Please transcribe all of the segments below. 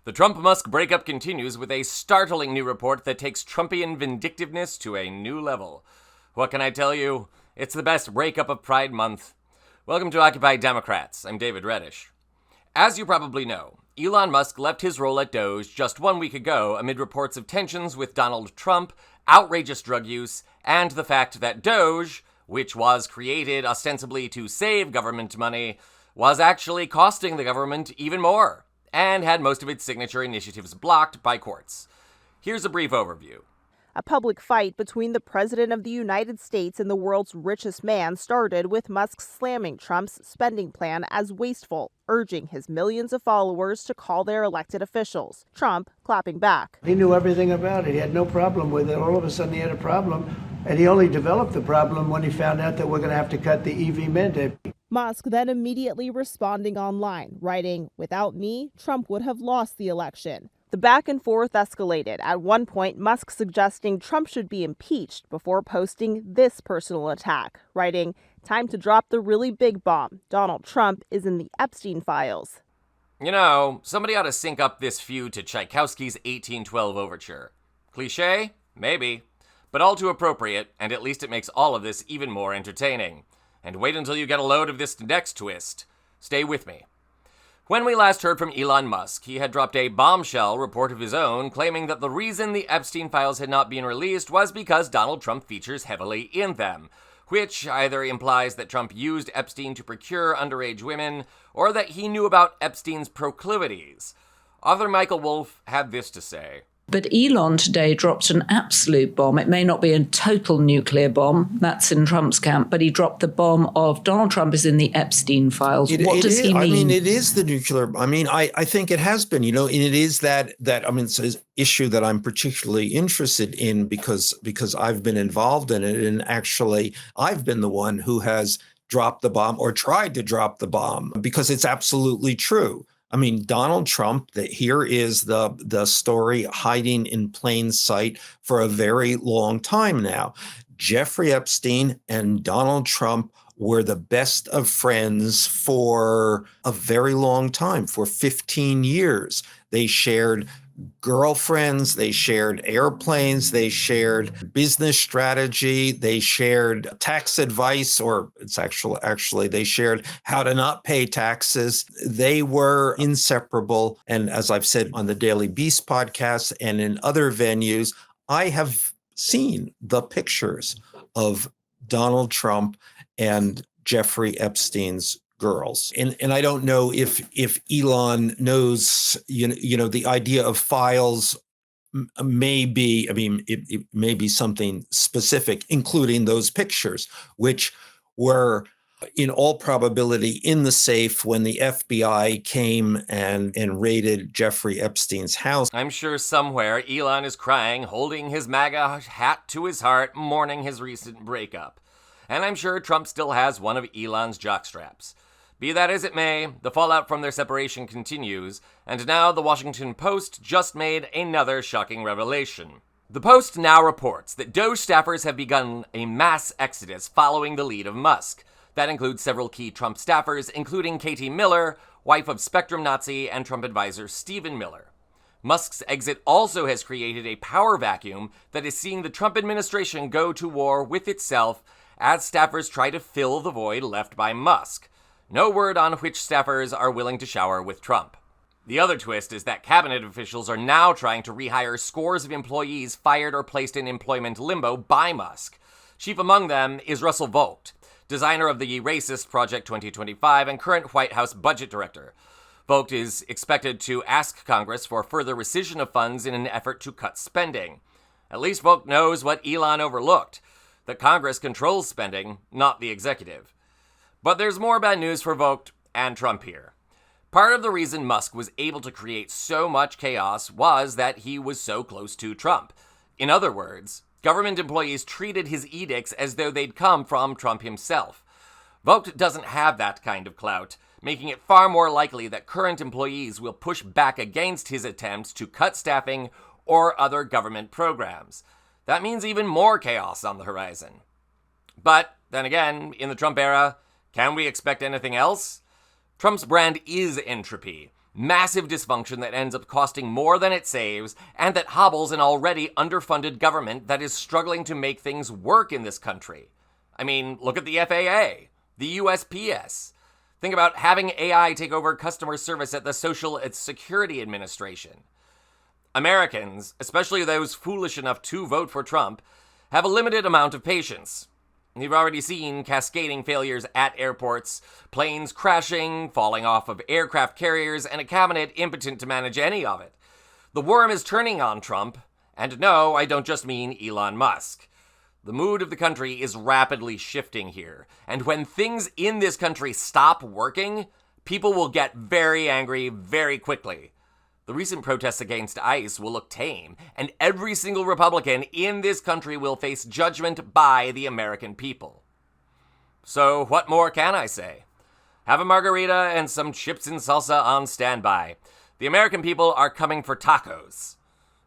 The Trump-Musk breakup continues with a startling new report that takes Trumpian vindictiveness to a new level. What can I tell you? It's the best breakup of Pride Month. Welcome to Occupy Democrats. I'm David Reddish. As you probably know, Elon Musk left his role at Doge just 1 week ago amid reports of tensions with Donald Trump, outrageous drug use, and the fact that Doge, which was created ostensibly to save government money, was actually costing the government even more, and had most of its signature initiatives blocked by courts. Here's a brief overview. A public fight between the President of the United States and the world's richest man started with Musk slamming Trump's spending plan as wasteful, urging his millions of followers to call their elected officials. Trump clapping back. He knew everything about it. He had no problem with it. All of a sudden he had a problem, and he only developed the problem when he found out that we're going to have to cut the EV mandate. Musk then immediately responding online, writing, "Without me, Trump would have lost the election." The back and forth escalated, at one point Musk suggesting Trump should be impeached before posting this personal attack, writing, "Time to drop the really big bomb. Donald Trump is in the Epstein files." You know, somebody ought to sync up this feud to Tchaikovsky's 1812 overture. Cliché? Maybe. But all too appropriate, and at least it makes all of this even more entertaining. And wait until you get a load of this next twist. Stay with me. When we last heard from Elon Musk, he had dropped a bombshell report of his own, claiming that the reason the Epstein files had not been released was because Donald Trump features heavily in them, which either implies that Trump used Epstein to procure underage women, or that he knew about Epstein's proclivities. Author Michael Wolff had this to say. But Elon today dropped an absolute bomb. It may not be a total nuclear bomb, that's in Trump's camp, but he dropped the bomb of Donald Trump is in the Epstein files. What does he mean? I mean, it is the nuclear. I mean, I think it has been, and it is that it's an issue that I'm particularly interested in because I've been involved in it. And actually, I've been the one who has dropped the bomb or tried to drop the bomb because it's absolutely true. I mean, Donald Trump, here is the story hiding in plain sight for a very long time now. Jeffrey Epstein and Donald Trump were the best of friends for a very long time, for 15 years. They shared girlfriends, they shared airplanes, they shared business strategy, they shared tax advice, or it's actually they shared how to not pay taxes. They were inseparable. And as I've said on the Daily Beast podcast and in other venues, I have seen the pictures of Donald Trump and Jeffrey Epstein's girls. And I don't know if Elon knows, the idea of files may be, it may be something specific, including those pictures, which were in all probability in the safe when the FBI came and raided Jeffrey Epstein's house. I'm sure somewhere Elon is crying, holding his MAGA hat to his heart, mourning his recent breakup. And I'm sure Trump still has one of Elon's jockstraps. Be that as it may, the fallout from their separation continues, and now the Washington Post just made another shocking revelation. The Post now reports that Doge staffers have begun a mass exodus following the lead of Musk. That includes several key Trump staffers, including Katie Miller, wife of Spectrum Nazi and Trump advisor Stephen Miller. Musk's exit also has created a power vacuum that is seeing the Trump administration go to war with itself as staffers try to fill the void left by Musk. No word on which staffers are willing to shower with Trump. The other twist is that cabinet officials are now trying to rehire scores of employees fired or placed in employment limbo by Musk. Chief among them is Russell Vogt, designer of the Racist Project 2025 and current White House budget director. Vogt is expected to ask Congress for further rescission of funds in an effort to cut spending. At least Vogt knows what Elon overlooked, that Congress controls spending, not the executive. But there's more bad news for Vogt and Trump here. Part of the reason Musk was able to create so much chaos was that he was so close to Trump. In other words, government employees treated his edicts as though they'd come from Trump himself. Vogt doesn't have that kind of clout, making it far more likely that current employees will push back against his attempts to cut staffing or other government programs. That means even more chaos on the horizon. But then again, in the Trump era, can we expect anything else? Trump's brand is entropy, Massive dysfunction that ends up costing more than it saves, and that hobbles an already underfunded government that is struggling to make things work in this country. I mean, look at the FAA, the USPS. Think about having AI take over customer service at the Social Security Administration. Americans, especially those foolish enough to vote for Trump, have a limited amount of patience. You've already seen cascading failures at airports, planes crashing, falling off of aircraft carriers, and a cabinet impotent to manage any of it. The worm is turning on Trump, and no, I don't just mean Elon Musk. The mood of the country is rapidly shifting here, and when things in this country stop working, people will get very angry very quickly. The recent protests against ICE will look tame, and every single Republican in this country will face judgment by the American people. So what more can I say? Have a margarita and some chips and salsa on standby. The American people are coming for tacos,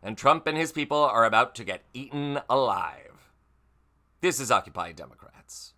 and Trump and his people are about to get eaten alive. This is Occupy Democrats.